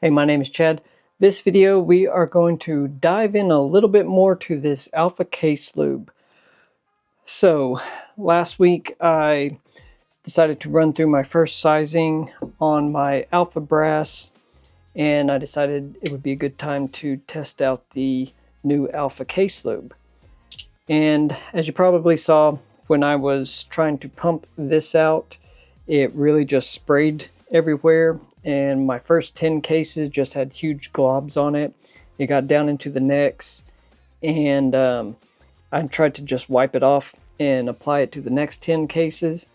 Hey, my name is Chad. This video we are going to dive in a little bit more to this Alpha Case Lube. So last week I decided to run through my first sizing on my Alpha brass, and I decided it would be a good time to test out the new Alpha Case Lube. And as you probably saw when I was trying to pump this out, it really just sprayed everywhere, and my first 10 cases just had huge globs on it. It got down into the necks, and I tried to just wipe it off and apply it to the next 10 cases,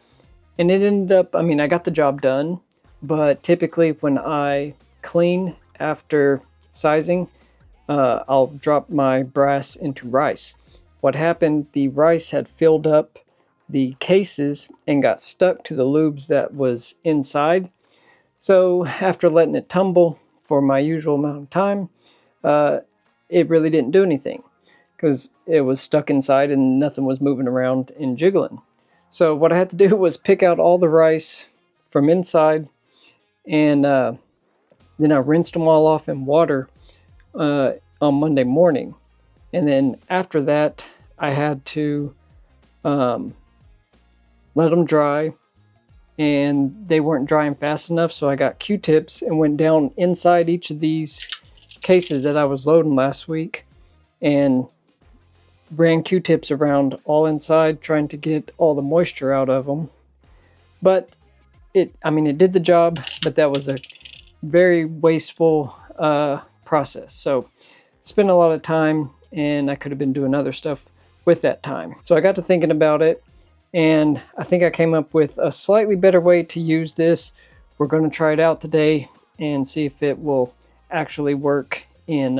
and it ended up, I got the job done, but typically when I clean after sizing, I'll drop my brass into rice. What happened, the rice had filled up the cases and got stuck to the lubes that was inside. So after letting it tumble for my usual amount of time, it really didn't do anything because it was stuck inside and nothing was moving around and jiggling. So what I had to do was pick out all the rice from inside, and then I rinsed them all off in water on Monday morning. And then after that, I had to let them dry, and they weren't drying fast enough, so I got Q-tips and went down inside each of these cases that I was loading last week and ran Q-tips around all inside, trying to get all the moisture out of them. But it did the job, but that was a very wasteful process. So spent a lot of time, and I could have been doing other stuff with that time. So I got to thinking about it, and I think I came up with a slightly better way to use this. We're going to try it out today and see if it will actually work in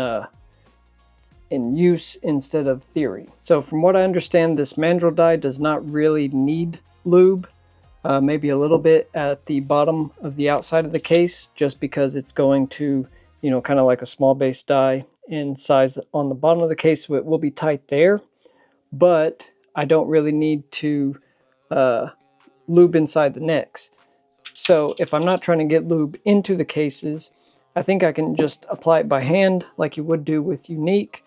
use instead of theory. So from what I understand, this mandrel die does not really need lube. Maybe a little bit at the bottom of the outside of the case, just because it's going to, kind of like a small base die and size on the bottom of the case, so it will be tight there. But I don't really need to lube inside the necks. So if I'm not trying to get lube into the cases, I think I can just apply it by hand like you would do with Unique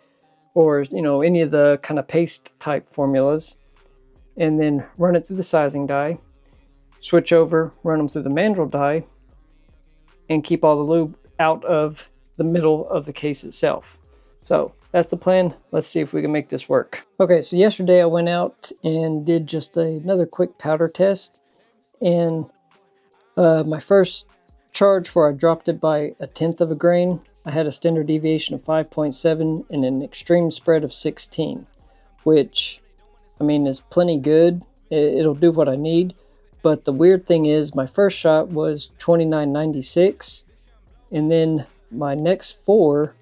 or any of the kind of paste type formulas, and then run it through the sizing die, switch over, run them through the mandrel die, and keep all the lube out of the middle of the case itself. So that's the plan. Let's see if we can make this work. Okay, so yesterday I went out and did just another quick powder test, and my first charge where I dropped it by 1/10 of a grain, I had a standard deviation of 5.7 and an extreme spread of 16, which is plenty good. It'll do what I need. But the weird thing is, my first shot was 29.96, and then my next four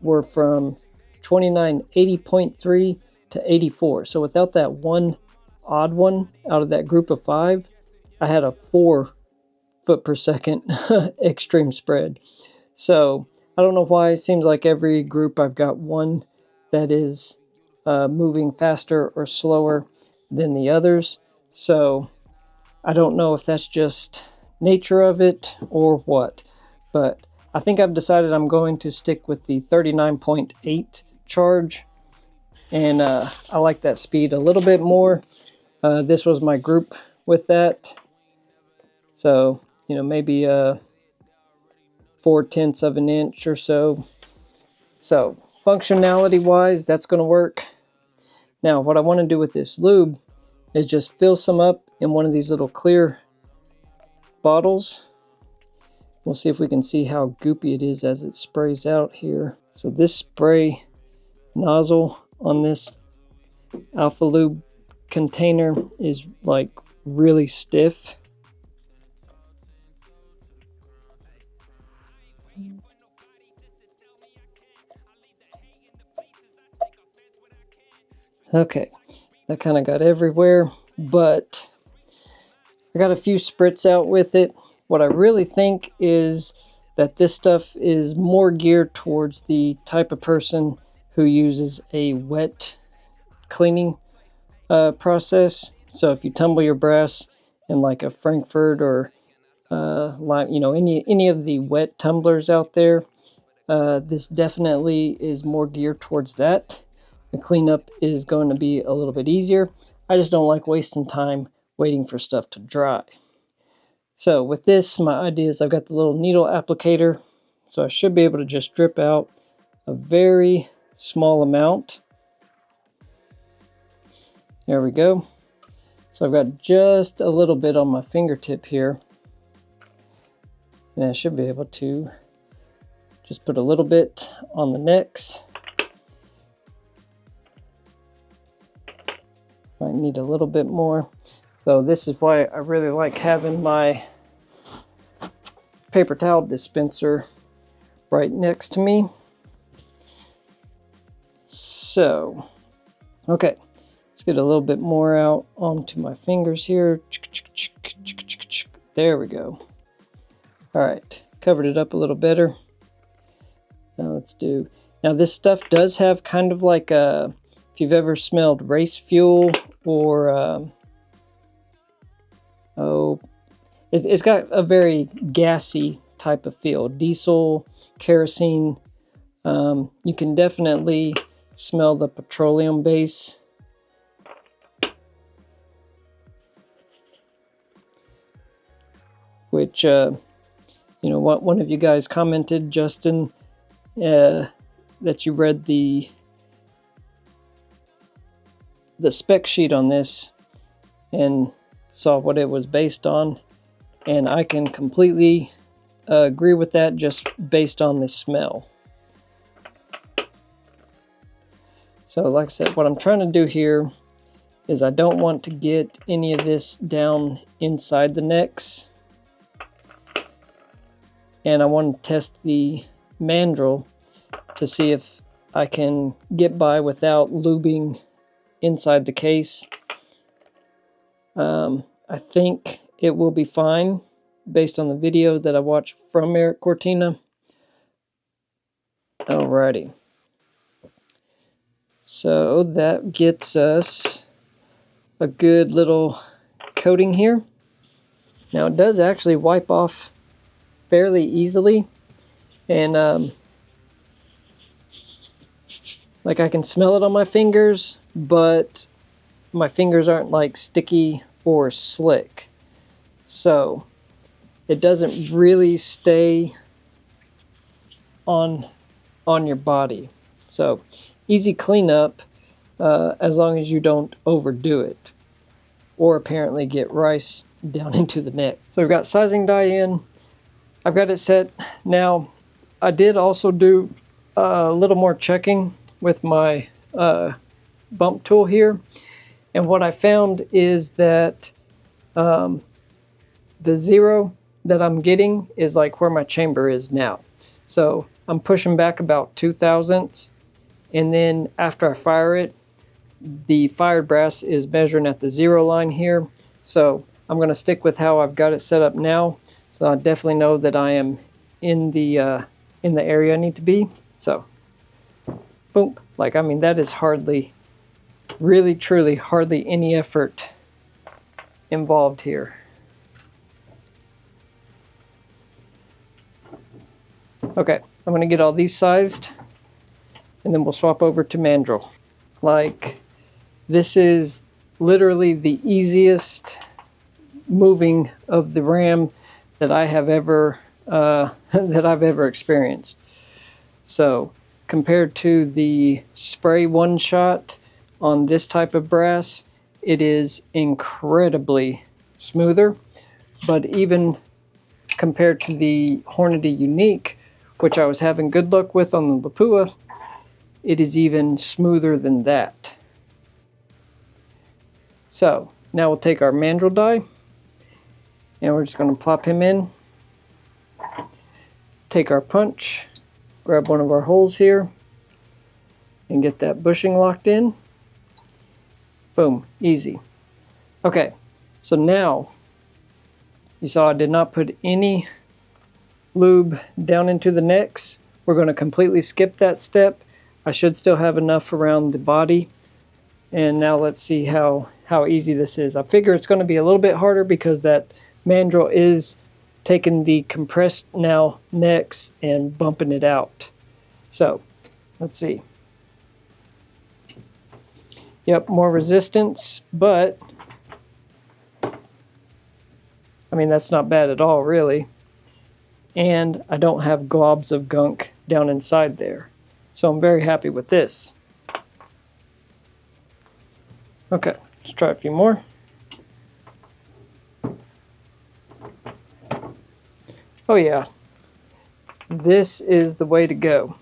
were from 29.80.3 to 84. So without that one odd one out of that group of 5, I had a 4 foot per second extreme spread. So I don't know why. It seems like every group I've got one that is moving faster or slower than the others. So I don't know if that's just nature of it or what, but I think I've decided I'm going to stick with the 39.8 charge, and I like that speed a little bit more. This was my group with that, so maybe 4/10 of an inch or so. So functionality wise, that's going to work. Now what I want to do with this lube is just fill some up in one of these little clear bottles. We'll see if we can see how goopy it is as it sprays out here. So this spray nozzle on this Alpha Lube container is like really stiff. Okay, that kind of got everywhere, but I got a few spritz out with it. What I really think is that this stuff is more geared towards the type of person who uses a wet cleaning process. So if you tumble your brass in like a Frankfurt or you know, any of the wet tumblers out there. This definitely is more geared towards that. The cleanup is going to be a little bit easier. I just don't like wasting time waiting for stuff to dry. So with this, my idea is I've got the little needle applicator, so I should be able to just drip out a very small amount. There we go. So I've got just a little bit on my fingertip here, and I should be able to just put a little bit on the necks. Might need a little bit more. So this is why I really like having my paper towel dispenser right next to me. So, okay, let's get a little bit more out onto my fingers here. There we go. All right, covered it up a little better. Now let's do, now this stuff does have kind of like a, if you've ever smelled race fuel or, it's got a very gassy type of feel, diesel, kerosene. You can definitely smell the petroleum base. Which, you know, what one of you guys commented, Justin, that you read the spec sheet on this and saw what it was based on, and I can completely agree with that just based on the smell. So like I said, what I'm trying to do here is I don't want to get any of this down inside the necks, and I want to test the mandrel to see if I can get by without lubing inside the case. I think it will be fine based on the video that I watched from Cortina. Alrighty. So that gets us a good little coating here. Now it does actually wipe off fairly easily, and like I can smell it on my fingers, but my fingers aren't like sticky or slick, so it doesn't really stay on your body. So easy cleanup, as long as you don't overdo it or apparently get rice down into the neck. So we've got sizing die in. I've got it set. Now I did also do a little more checking with my bump tool here, and what I found is that the zero that I'm getting is like where my chamber is now. So I'm pushing back about 2 thousandths, and then after I fire it, the fired brass is measuring at the 0 line here. So I'm going to stick with how I've got it set up now, so I definitely know that I am in the area I need to be. So boom, like, I mean, that is hardly, really truly hardly any effort involved here. Okay, I'm going to get all these sized, and then we'll swap over to mandrel. Like, this is literally the easiest moving of the ram that I have ever that I've ever experienced. So compared to the spray one shot on this type of brass, it is incredibly smoother. But even compared to the Hornady Unique, which I was having good luck with on the Lapua, it is even smoother than that. So now we'll take our mandrel die, and we're just going to plop him in. Take our punch, grab one of our holes here, and get that bushing locked in. Boom, easy. Okay, so now you saw I did not put any lube down into the necks. We're going to completely skip that step. I should still have enough around the body. And now let's see how easy this is. I figure it's going to be a little bit harder because that mandrel is taking the compressed now necks and bumping it out. So let's see. Yep, more resistance, but I mean, that's not bad at all, really. And I don't have globs of gunk down inside there. So I'm very happy with this. Okay, let's try a few more. Oh yeah, this is the way to go.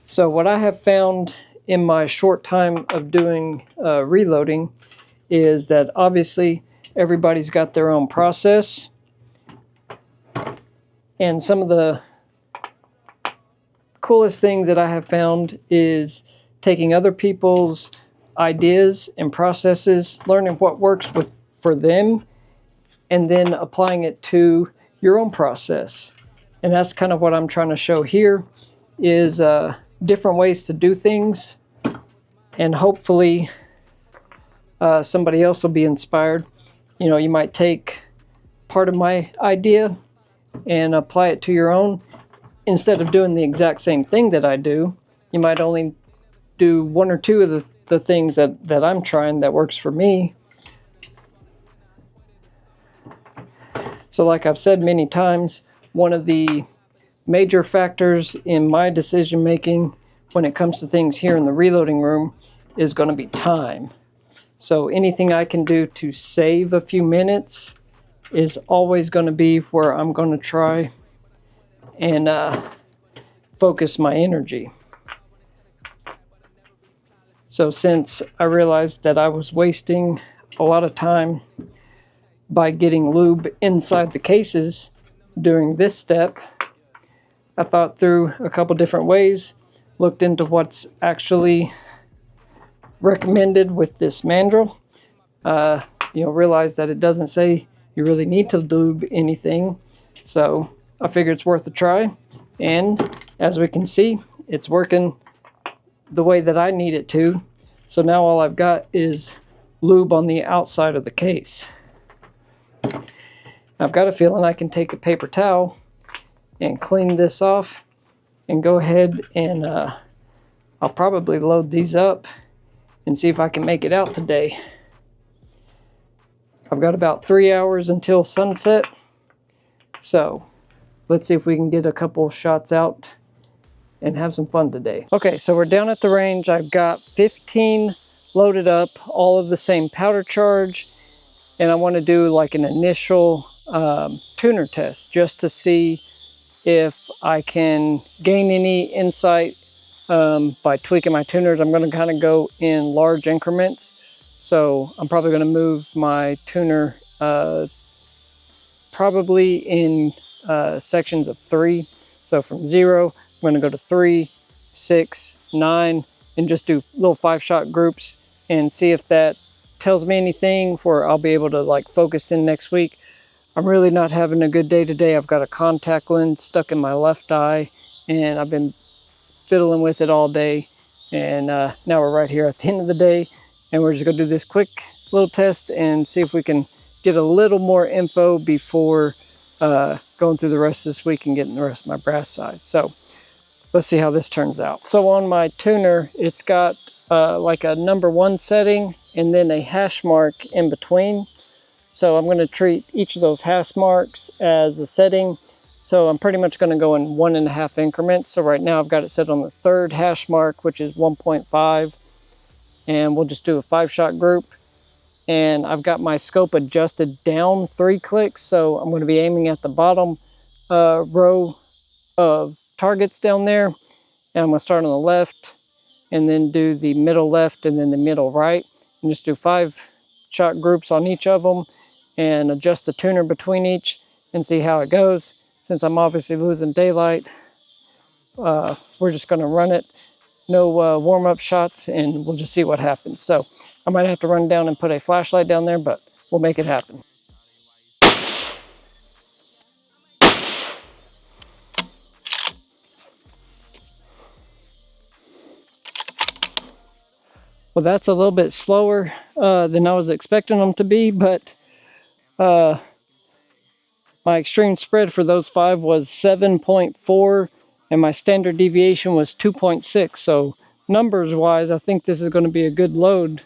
So what I have found in my short time of doing reloading is that obviously everybody's got their own process, and some of the coolest things that I have found is taking other people's ideas and processes, learning what works for them, and then applying it to your own process. And that's kind of what I'm trying to show here, is different ways to do things, and hopefully somebody else will be inspired. You know, you might take part of my idea and apply it to your own. Instead of doing the exact same thing that I do, you might only do one or two of the things that I'm trying that works for me. So like I've said many times, one of the major factors in my decision making when it comes to things here in the reloading room is going to be time. So anything I can do to save a few minutes is always going to be where I'm going to try and focus my energy. So since I realized that I was wasting a lot of time by getting lube inside the cases during this step, I thought through a couple different ways, looked into what's actually recommended with this mandrel. Realized that it doesn't say you really need to lube anything. So I figured it's worth a try. And as we can see, it's working the way that I need it to. So now all I've got is lube on the outside of the case. I've got a feeling I can take a paper towel and clean this off and go ahead and I'll probably load these up and see if I can make it out today. I've got about 3 hours until sunset, so let's see if we can get a couple shots out and have some fun today. Okay, so we're down at the range. I've got 15 loaded up, all of the same powder charge, and I want to do like an initial tuner test just to see if I can gain any insight by tweaking my tuners. I'm going to kind of go in large increments. So I'm probably going to move my tuner probably in sections of 3. So from 0, I'm going to go to 3, 6, 9, and just do little 5-shot groups and see if that tells me anything where I'll be able to like focus in next week. I'm really not having a good day today. I've got a contact lens stuck in my left eye, and I've been fiddling with it all day. And now we're right here at the end of the day, and we're just gonna do this quick little test and see if we can get a little more info before going through the rest of this week and getting the rest of my brass sides. So let's see how this turns out. So on my tuner, it's got like a number 1 setting and then a hash mark in between. So I'm going to treat each of those hash marks as a setting. So I'm pretty much going to go in 1.5 increments. So right now I've got it set on the 3rd hash mark, which is 1.5. And we'll just do a 5-shot group. And I've got my scope adjusted down 3 clicks. So I'm going to be aiming at the bottom row of targets down there. And I'm going to start on the left and then do the middle left and then the middle right. And just do 5-shot groups on each of them and adjust the tuner between each and see how it goes. Since I'm obviously losing daylight, we're just going to run it. No warm-up shots, and we'll just see what happens. So I might have to run down and put a flashlight down there, but we'll make it happen. Well, that's a little bit slower than I was expecting them to be, but my extreme spread for those 5 was 7.4 and my standard deviation was 2.6. So numbers wise, I think this is going to be a good load.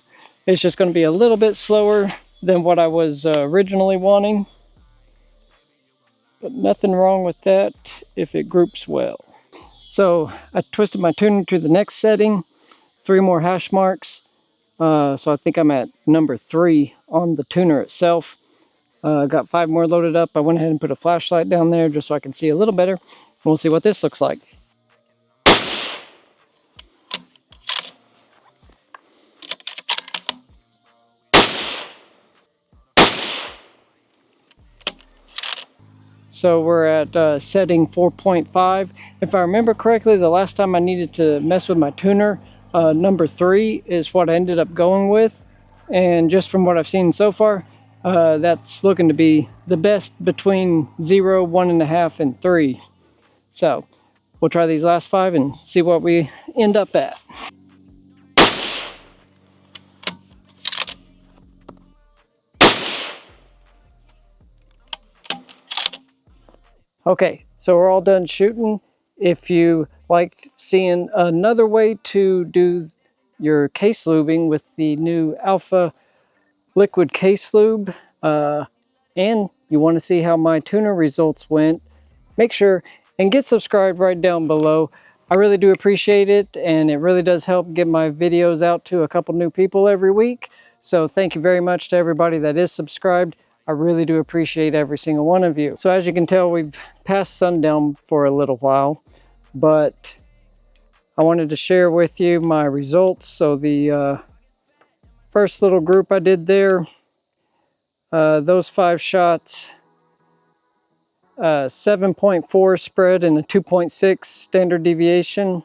It's just going to be a little bit slower than what I was originally wanting, but nothing wrong with that if it groups well. So I twisted my tuner to the next setting, 3 more hash marks. So I think I'm at number 3 on the tuner itself. Got 5 more loaded up. I went ahead and put a flashlight down there just so I can see a little better. And we'll see what this looks like. So we're at setting 4.5. If I remember correctly, the last time I needed to mess with my tuner, number 3 is what I ended up going with. And just from what I've seen so far, that's looking to be the best between 0, 1.5, and 3. So we'll try these last 5 and see what we end up at. Okay, so we're all done shooting. If you like seeing another way to do your case lubing with the new Alpha liquid case lube, and you want to see how my tuner results went, make sure and get subscribed right down below. I really do appreciate it, and it really does help get my videos out to a couple new people every week. So thank you very much to everybody that is subscribed. I really do appreciate every single one of you. So as you can tell, we've passed sundown for a little while, but I wanted to share with you my results. So the first little group I did there, those 5 shots, 7.4 spread and a 2.6 standard deviation,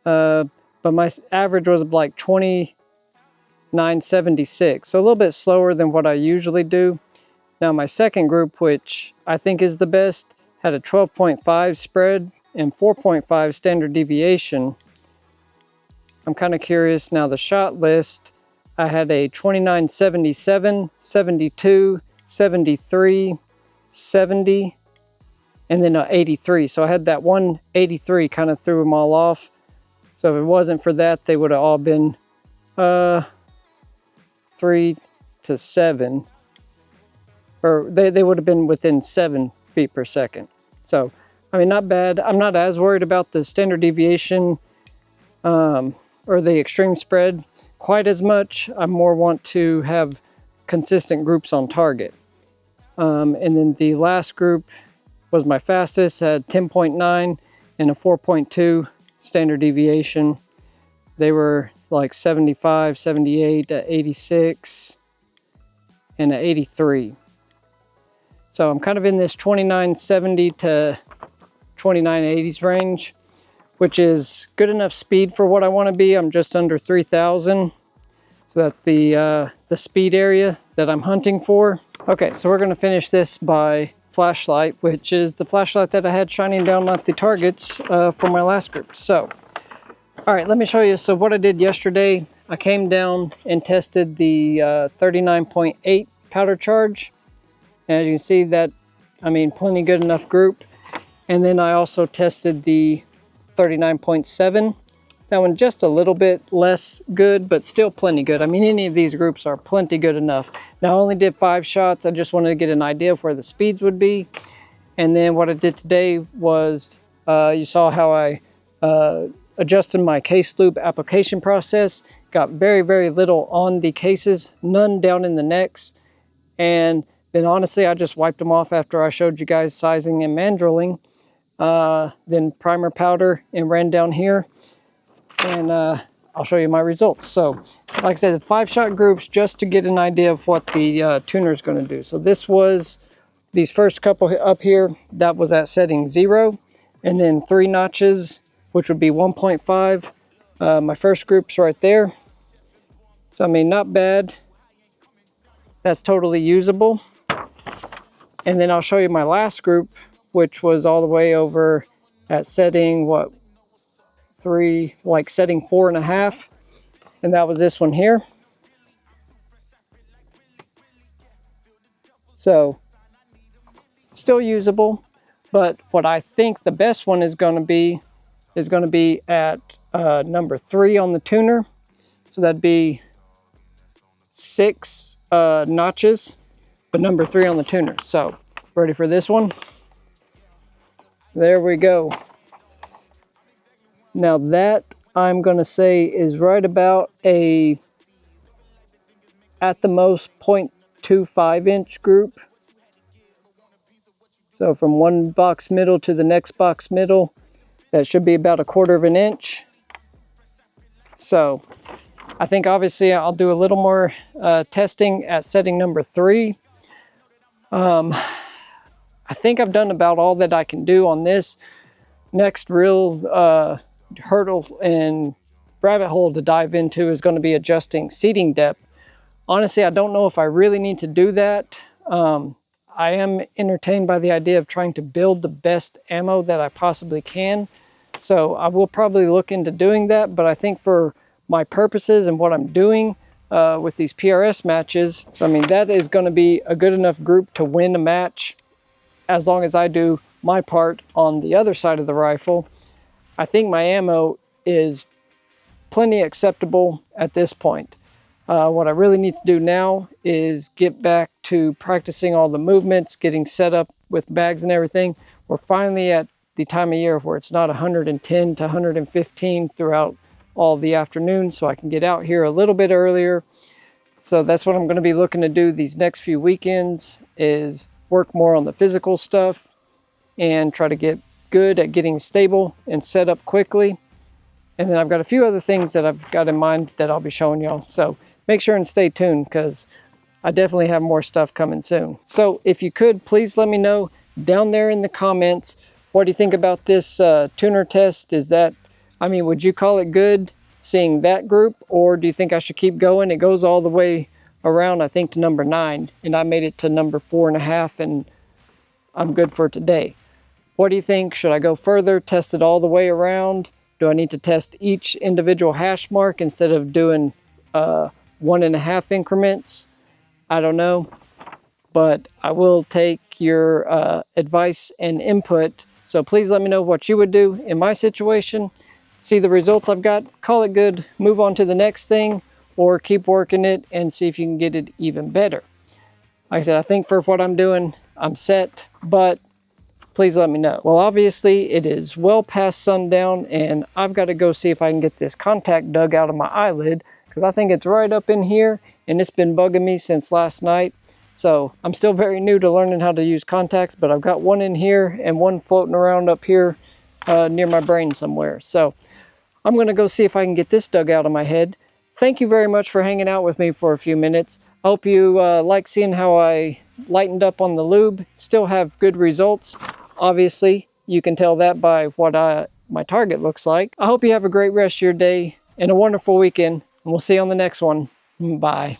but my average was like 29.76, so a little bit slower than what I usually do. Now my second group, which I think is the best, had a 12.5 spread and 4.5 standard deviation. I'm kind of curious now, the shot list, I had a 29.77, 72, 73, 70, and then 83. So I had that 183, kind of threw them all off. So if it wasn't for that, they would have all been 3 to 7. Or they would have been within 7 feet per second. So, I mean, not bad. I'm not as worried about the standard deviation or the extreme spread quite as much. I more want to have consistent groups on target. And then the last group was my fastest, had 10.9 and a 4.2 standard deviation. They were like 75, 78, 86, and 83. So I'm kind of in this 2970 to 2980s range, which is good enough speed for what I want to be. I'm just under 3,000. So that's the speed area that I'm hunting for. Okay, so we're going to finish this by flashlight, which is the flashlight that I had shining down at the targets for my last group. So, all right, let me show you. So what I did yesterday, I came down and tested the 39.8 powder charge. As you can see, that, I mean, plenty good enough group. And then I also tested the 39.7. That one just a little bit less good, but still plenty good. I mean, any of these groups are plenty good enough. Now, I only did 5 shots. I just wanted to get an idea of where the speeds would be. And then what I did today was, you saw how I adjusted my case lube application process. Got very, very little on the cases, none down in the necks. And then honestly, I just wiped them off after I showed you guys sizing and mandreling. Then primer powder and ran down here. And I'll show you my results. So, like I said, the 5-shot groups just to get an idea of what the tuner is going to do. So this was these first couple up here. That was at setting 0. And then 3 notches, which would be 1.5. My first group's right there. So, I mean, not bad. That's totally usable. And then I'll show you my last group, which was all the way over at setting, what, 3, like setting 4.5. And that was this one here. So still usable, but what I think the best one is going to be at number 3 on the tuner. So that'd be 6 notches, but number 3 on the tuner. So ready for this one? There we go. Now that I'm going to say is right about a, at the most, 0.25 inch group. So from one box middle to the next box middle, that should be about 1/4 of an inch. So I think obviously I'll do a little more testing at setting number 3. I think I've done about all that I can do on this. Next real hurdle and rabbit hole to dive into is going to be adjusting seating depth. Honestly, I don't know if I really need to do that. I am entertained by the idea of trying to build the best ammo that I possibly can. So I will probably look into doing that, but I think for my purposes and what I'm doing with these PRS matches, I mean, that is going to be a good enough group to win a match as long as I do my part on the other side of the rifle. I think my ammo is plenty acceptable at this point. What I really need to do now is get back to practicing all the movements, getting set up with bags and everything. We're finally at the time of year where it's not 110 to 115 throughout all the afternoon, so I can get out here a little bit earlier. So that's what I'm going to be looking to do these next few weekends, is work more on the physical stuff and try to get good at getting stable and set up quickly. And then I've got a few other things that I've got in mind that I'll be showing y'all. So make sure and stay tuned, because I definitely have more stuff coming soon. So if you could, please let me know down there in the comments, what do you think about this tuner test? Is that, I mean, would you call it good seeing that group, or do you think I should keep going? It goes all the way around, I think, to number 9, and I made it to number 4.5, and I'm good for today. What do you think? Should I go further, test it all the way around? Do I need to test each individual hash mark instead of doing 1.5 increments? I don't know, but I will take your advice and input. So please let me know what you would do in my situation. See the results I've got, call it good, move on to the next thing, or keep working it and see if you can get it even better. Like I said, I think for what I'm doing, I'm set, but please let me know. Well, obviously it is well past sundown, and I've got to go see if I can get this contact dug out of my eyelid, because I think it's right up in here and it's been bugging me since last night. So I'm still very new to learning how to use contacts, but I've got one in here and one floating around up here near my brain somewhere. So I'm going to go see if I can get this dug out of my head. Thank you very much for hanging out with me for a few minutes. I hope you like seeing how I lightened up on the lube. Still have good results. Obviously, you can tell that by what my target looks like. I hope you have a great rest of your day and a wonderful weekend, and we'll see you on the next one. Bye.